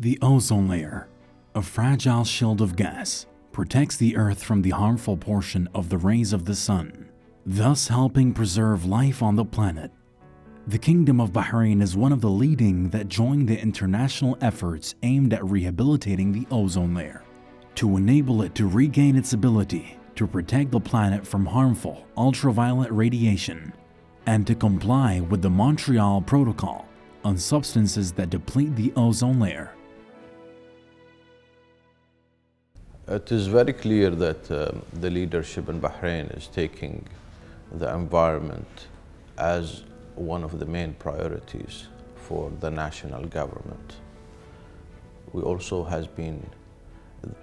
The ozone layer, a fragile shield of gas, protects the Earth from the harmful portion of the rays of the sun, thus helping preserve life on the planet. The Kingdom of Bahrain is one of the leading that joined the international efforts aimed at rehabilitating the ozone layer, to enable it to regain its ability to protect the planet from harmful ultraviolet radiation, and to comply with the Montreal Protocol on substances that deplete the ozone layer. It is very clear that the leadership in Bahrain is taking the environment as one of the main priorities for the national government. We also has been,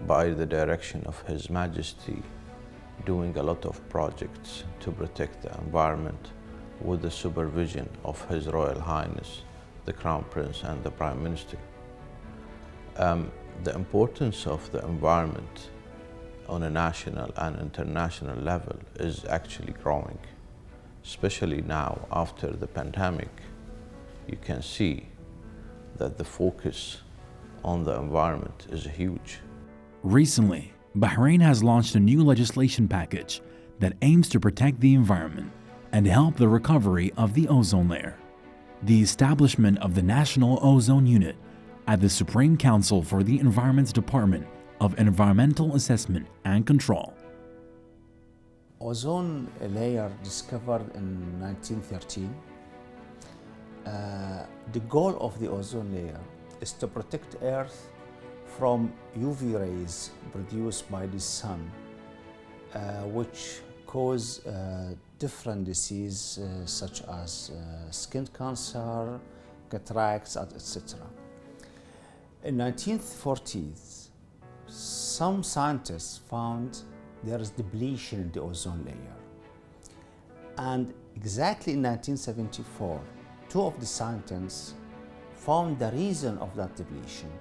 by the direction of His Majesty, doing a lot of projects to protect the environment with the supervision of His Royal Highness, the Crown Prince and the Prime Minister. The importance of the environment on a national and international level is actually growing, especially now after the pandemic. You can see that the focus on the environment is huge. Recently, Bahrain has launched a new legislation package that aims to protect the environment and help the recovery of the ozone layer. The establishment of the National Ozone Unit at the Supreme Council for the Environment's Department of Environmental Assessment and Control. Ozone layer discovered in 1913. The goal of the ozone layer is to protect Earth from UV rays produced by the sun, which cause different diseases such as skin cancer, cataracts, etc. In 1940s, some scientists found there is depletion in the ozone layer. And exactly in 1974, two of the scientists found the reason of that depletion,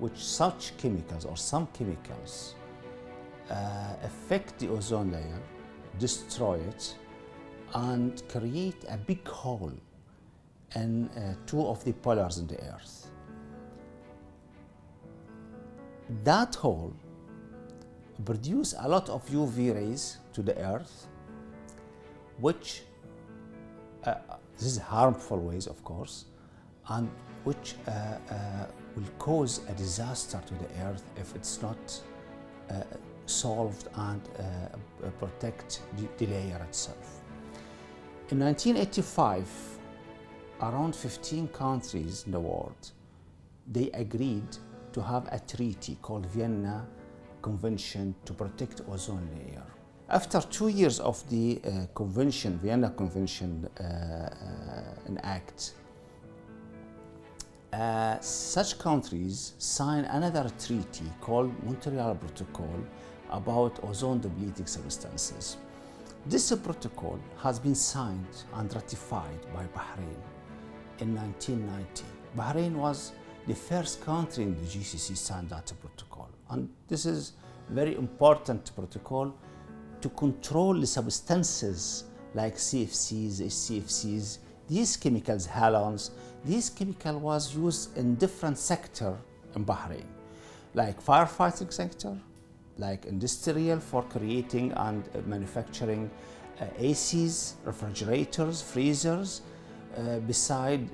which such chemicals or some chemicals affect the ozone layer, destroy it, and create a big hole in two of the polars in the Earth. That hole produces a lot of UV rays to the Earth, which this is harmful ways, of course, and which will cause a disaster to the Earth if it's not solved and protect the layer itself. In 1985, around 15 countries in the world, they agreed to have a treaty called Vienna Convention to protect ozone layer. After 2 years of the convention, Vienna Convention Act, such countries sign another treaty called Montreal Protocol about ozone depleting substances. This protocol has been signed and ratified by Bahrain in 1990. Bahrain was the first country in the GCC signed that protocol. And this is a very important protocol to control the substances like CFCs, HCFCs, these chemicals, halogens. This chemical was used in different sectors in Bahrain, like firefighting sector, like industrial for creating and manufacturing ACs, refrigerators, freezers, beside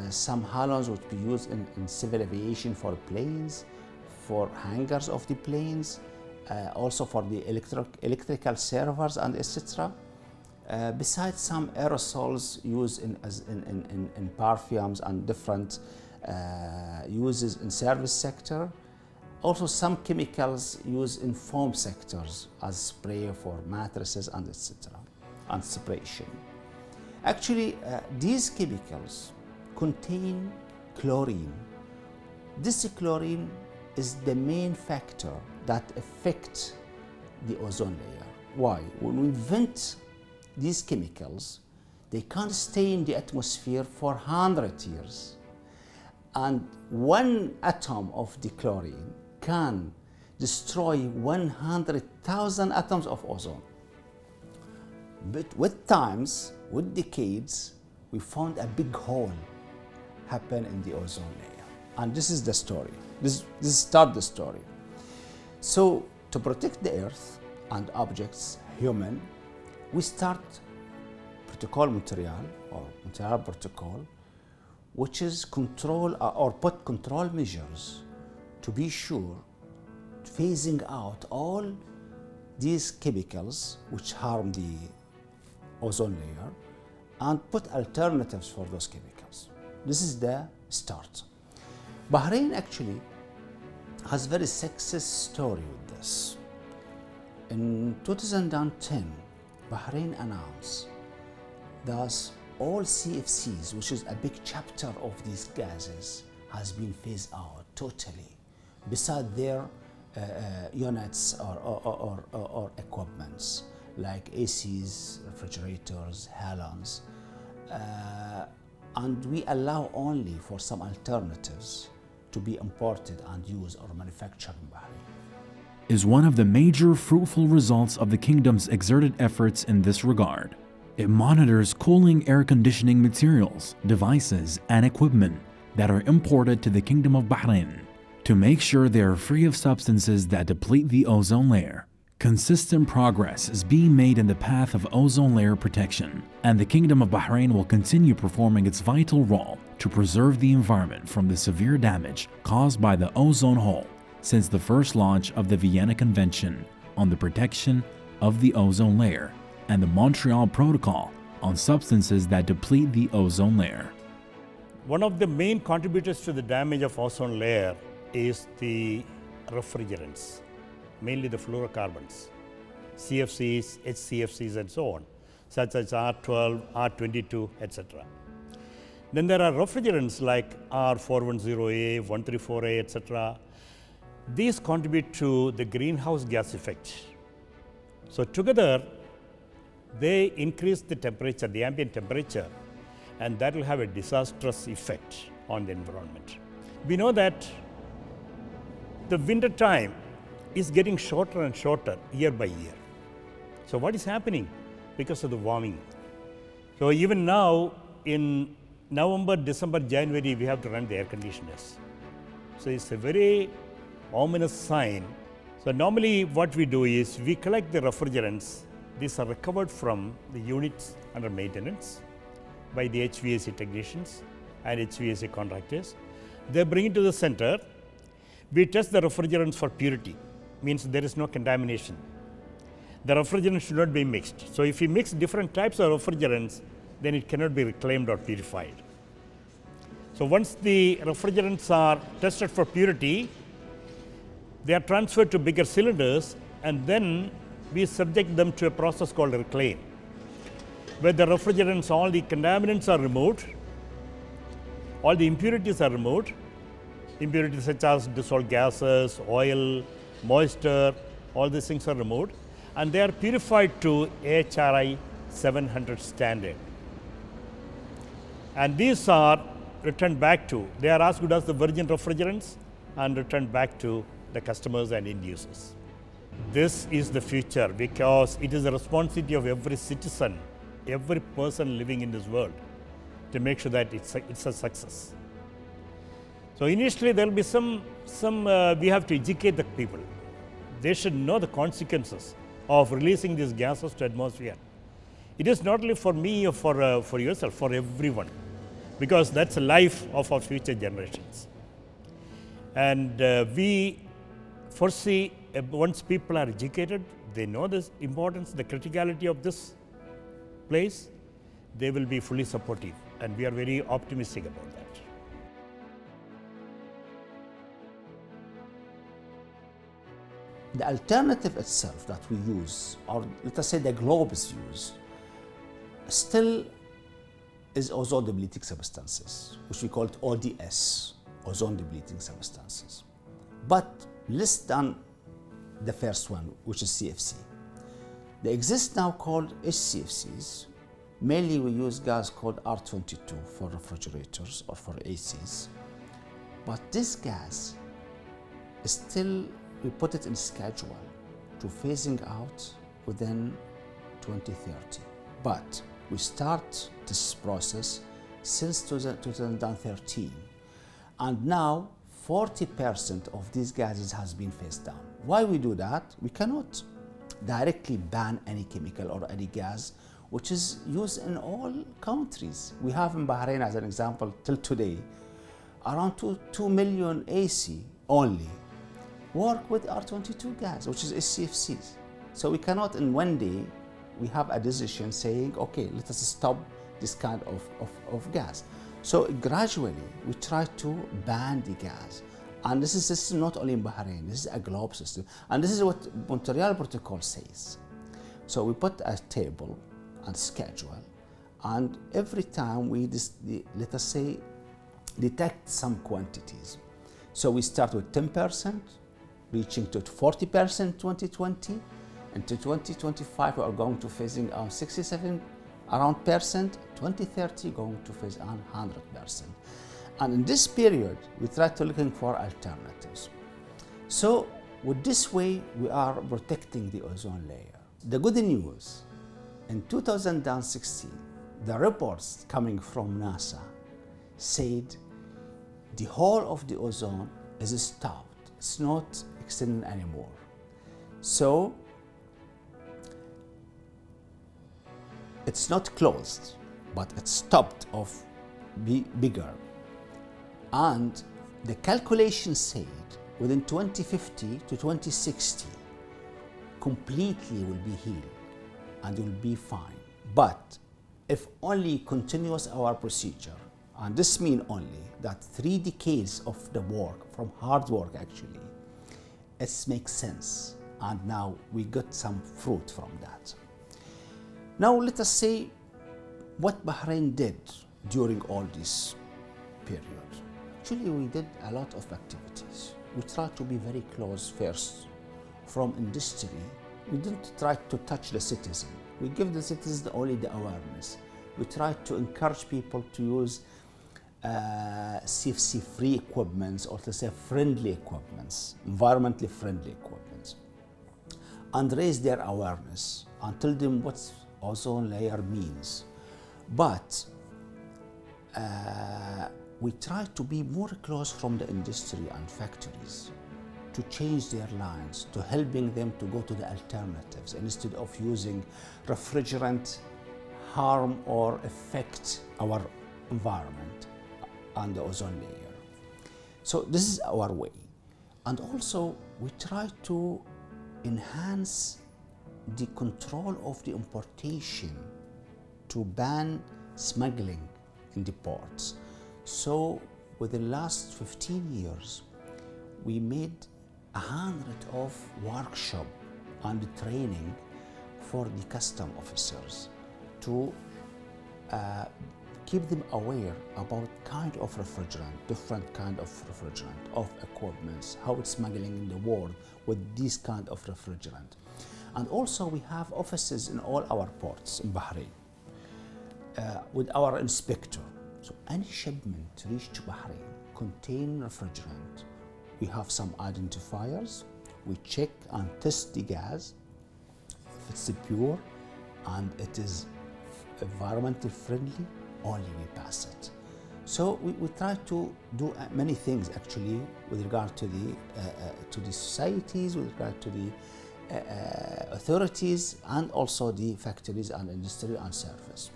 some halogens would be used in civil aviation for planes, for hangars of the planes, also for the electrical servers and etc. Besides some aerosols used in perfumes and different uses in service sector. Also some chemicals used in foam sectors as spray for mattresses and etc. and separation. Actually, these chemicals contain chlorine. This chlorine is the main factor that affects the ozone layer. Why? When we vent these chemicals, they can't stay in the atmosphere for 100 years. And one atom of the chlorine can destroy 100,000 atoms of ozone. But with times, with decades, we found a big hole happen in the ozone layer. And this is the story. This start the story. So to protect the earth and objects, human, we start Protocol Montreal or Montreal Protocol, which is control or put control measures to be sure phasing out all these chemicals which harm the ozone layer and put alternatives for those chemicals. This is the start. Bahrain actually has a very success story with this. In 2010, Bahrain announced that all CFCs, which is a big chapter of these gases, has been phased out totally, beside their units or equipments like ACs, refrigerators, halons, and we allow only for some alternatives to be imported and used or manufactured in Bahrain. Is one of the major fruitful results of the kingdom's exerted efforts in this regard. It monitors cooling air conditioning materials, devices, and equipment that are imported to the Kingdom of Bahrain to make sure they are free of substances that deplete the ozone layer. Consistent progress is being made in the path of ozone layer protection, and the Kingdom of Bahrain will continue performing its vital role to preserve the environment from the severe damage caused by the ozone hole since the first launch of the Vienna Convention on the Protection of the Ozone Layer and the Montreal Protocol on substances that deplete the ozone layer. One of the main contributors to the damage of ozone layer is the refrigerants, mainly the fluorocarbons, CFCs, HCFCs and so on, such as R12, R22, etc. Then there are refrigerants like R410A, 134A, etc. These contribute to the greenhouse gas effect. So together, they increase the temperature, the ambient temperature, and that will have a disastrous effect on the environment. We know that the winter time is getting shorter and shorter year by year. So what is happening? Because of the warming. So even now in November, December, January, we have to run the air conditioners. So it's a very ominous sign. So normally what we do is we collect the refrigerants. These are recovered from the units under maintenance by the HVAC technicians and HVAC contractors. They bring it to the center. We test the refrigerants for purity, means there is no contamination. The refrigerants should not be mixed. So if we mix different types of refrigerants, then it cannot be reclaimed or purified. So once the refrigerants are tested for purity, they are transferred to bigger cylinders, and then we subject them to a process called reclaim, where the refrigerants, all the contaminants are removed, all the impurities are removed, impurities such as dissolved gases, oil, moisture, all these things are removed, and they are purified to AHRI 700 standard. And these are returned back to, they are as good as the virgin refrigerants and returned back to the customers and end users. This is the future because it is the responsibility of every citizen, every person living in this world to make sure that it's a success. So initially there will be we have to educate the people. They should know the consequences of releasing these gases to atmosphere. It is not only for me or for yourself, for everyone, because that's the life of our future generations. And we foresee once people are educated, they know the importance, the criticality of this place, they will be fully supportive, and we are very optimistic about that. The alternative itself that we use, or let us say the globe is used, still is ozone depleting substances, which we call ODS, ozone depleting substances, but less than the first one, which is CFC. They exist now called HCFCs. Mainly we use gas called R22 for refrigerators or for ACs. But this gas is still, we put it in schedule to phasing out within 2030. But we start this process since 2013. And now 40% of these gases has been phased down. Why we do that? We cannot directly ban any chemical or any gas which is used in all countries. We have in Bahrain, as an example, till today, around 2 million AC only work with R22 gas, which is SCFCs. So we cannot in one day, we have a decision saying, okay, let us stop this kind of gas. So gradually, we try to ban the gas. And this is not only in Bahrain, this is a global system. And this is what Montreal Protocol says. So we put a table and schedule, and every time we, let us say, detect some quantities. So we start with 10%, reaching to 40% in 2020. Into 2025, we are going to phasing on 67 around percent. 2030, going to phase on 100%. And in this period, we try to looking for alternatives. So with this way, we are protecting the ozone layer. The good news, in 2016, the reports coming from NASA said the whole of the ozone is stopped. It's not extending anymore. So it's not closed, but it's stopped of be bigger. And the calculations said within 2050 to 2060, completely will be healed and will be fine. But if only continuous our procedure, and this means only that 3 decades of the work, from hard work actually, it makes sense. And now we got some fruit from that. Now let us say what Bahrain did during all this period. Actually, we did a lot of activities. We tried to be very close first from industry. We didn't try to touch the citizen. We give the citizens only the awareness. We tried to encourage people to use CFC-free equipments, or to say friendly equipments, environmentally friendly equipments, and raise their awareness and tell them what ozone layer means. But we try to be more close from the industry and factories to change their lines, to helping them to go to the alternatives instead of using refrigerant harm or affect our environment and the ozone layer. So this is our way. And also we try to enhance the control of the importation to ban smuggling in the ports. So within the last 15 years, we made 100 of workshop and training for the custom officers to keep them aware about kind of refrigerant, different kind of refrigerant, of equipments, how it's smuggling in the world with this kind of refrigerant. And also we have offices in all our ports in Bahrain with our inspector. So any shipment reached to Bahrain contain refrigerant, we have some identifiers, we check and test the gas, if it's pure and it is environmentally friendly, only we pass it. So we try to do many things actually with regard to the societies, with regard to the authorities, and also the factories and industry and service.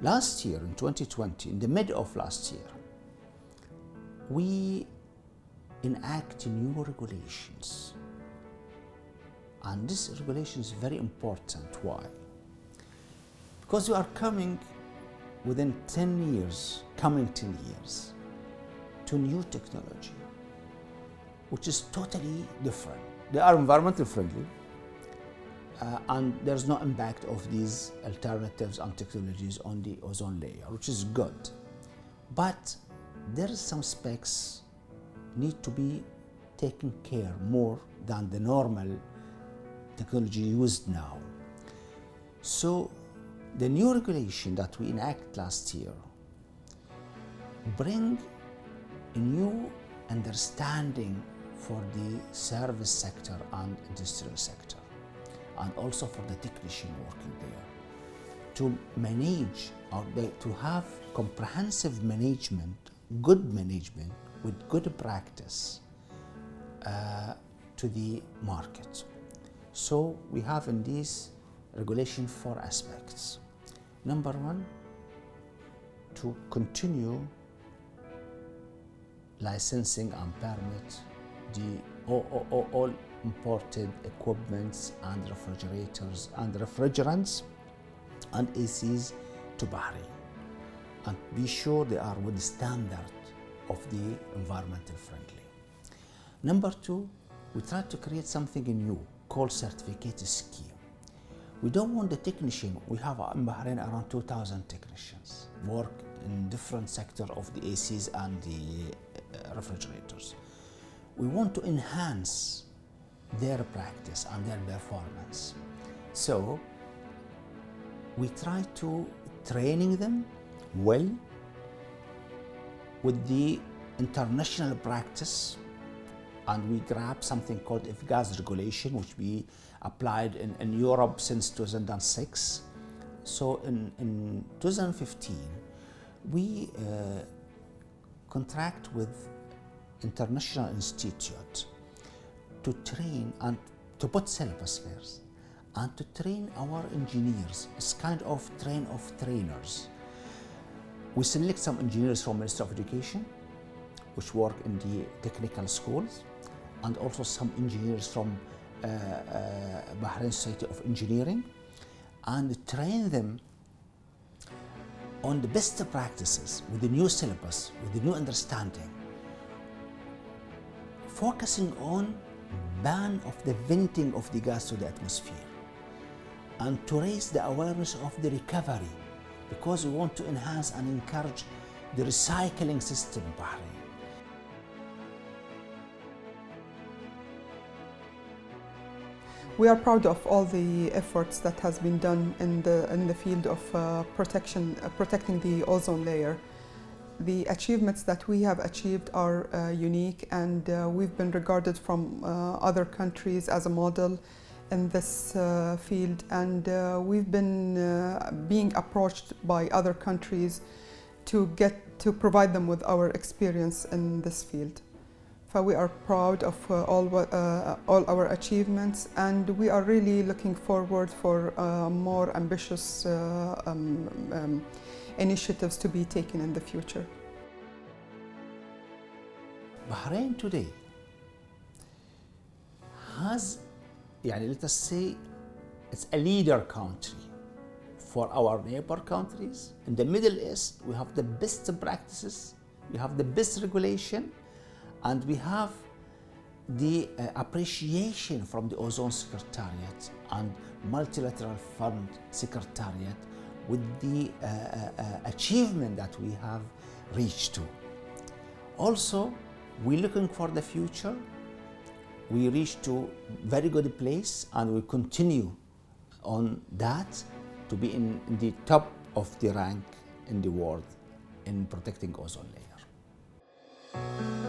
Last year, in 2020, in the middle of last year, we enact new regulations. And this regulation is very important. Why? Because we are coming within 10 years, coming 10 years, to new technology, which is totally different. They are environmentally friendly, and there's no impact of these alternatives and technologies on the ozone layer, which is good. But there is some specs need to be taken care more than the normal technology used now. So the new regulation that we enacted last year bring a new understanding for the service sector and industrial sector, and also for the technician working there, to manage or to have comprehensive management good management with good practice to the market. So we have in this regulation 4 aspects. Number 1, to continue licensing and permit all imported equipments and refrigerators and refrigerants and ACs to Bahrain, and be sure they are with the standard of the environmental friendly. Number 2, we try to create something new called certificate scheme. We don't want the technician. We have in Bahrain around 2,000 technicians work in different sectors of the ACs and the refrigerators. We want to enhance their practice and their performance. So we try to training them well with the international practice, and we grab something called F-gas regulation, which we applied in Europe since 2006. So in 2015, we contract with international institute to train and to put syllabus first and to train our engineers. It's kind of train of trainers. We select some engineers from Ministry of Education, which work in the technical schools, and also some engineers from Bahrain Society of Engineering, and train them on the best practices with the new syllabus, with the new understanding, focusing on ban of the venting of the gas to the atmosphere, and to raise the awareness of the recovery, because we want to enhance and encourage the recycling system in Bahrain. We are proud of all the efforts that has been done in the field of protecting the ozone layer. The achievements that we have achieved are unique, and we've been regarded from other countries as a model in this field, and we've been being approached by other countries to provide them with our experience in this field. So we are proud of all our achievements, and we are really looking forward for more ambitious initiatives to be taken in the future. Bahrain today has, let us say, it's a leader country for our neighbor countries. In the Middle East, we have the best practices, we have the best regulation, and we have the appreciation from the Ozone Secretariat and Multilateral Fund Secretariat with the achievement that we have reached to. Also, we're looking for the future. We reached to very good place, and we continue on that to be in the top of the rank in the world in protecting ozone layer.